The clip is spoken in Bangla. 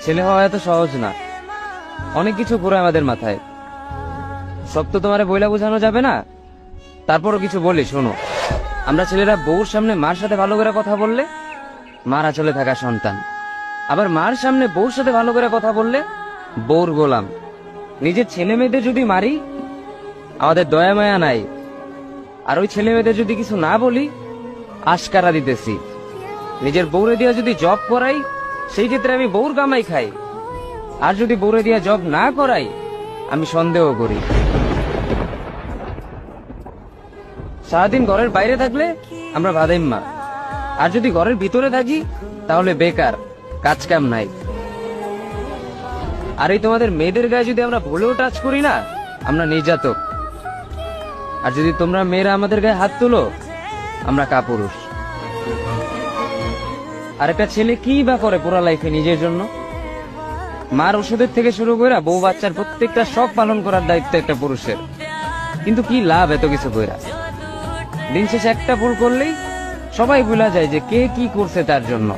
ছেলে হওয়া এত সহজ না, অনেক কিছু ঘুরে আমাদের মাথায়। সব তো তোমারে বইলা বোঝানো যাবে না, তারপরও কিছু বলি শোনো। আমরা ছেলেরা বউর সামনে মার সাথে ভালো করে কথা বললে মার আঁচলে থাকা সন্তান, আবার মার সামনে বউর সাথে ভালো করে কথা বললে বউর গোলাম। নিজের ছেলে মেয়েদের যদি মারি আমাদের দয়া মায়া নাই, আর ওই ছেলে মেয়েদের যদি কিছু না বলি আশকারা দিতেছি। নিজের বউরে দিয়া যদি জব করাই সেই ক্ষেত্রে আমি বউর কামাই খাই, আর যদি বউরে দিয়া জব না করাই আমি সন্দেহ করি। সারাদিন ঘরের বাইরে থাকলে আমরা ভাদাইম্মা, আর যদি ঘরের ভিতরে থাকি তাহলে বেকার, কাজ কাম নাই। আর এই তোমাদের মেয়েদের গায়ে যদি আমরা ভুলেও টাচ করি না আমরা নির্যাতক, আর যদি তোমরা মেয়েরা আমাদের গায়ে হাত তুলো আমরা কাপুরুষ। আর একটা ছেলে কি বা করে পুরা লাইফে নিজের জন্য? মার ওষুধের থেকে শুরু করে বউ বাচ্চার প্রত্যেকটা শখ পালন করার দায়িত্ব একটা পুরুষের। কিন্তু কি লাভ এত কিছু কইরা? দিন শেষে একটা ভুল করলেই সবাই ভুলা যায় যে কে কি করছে তার জন্য।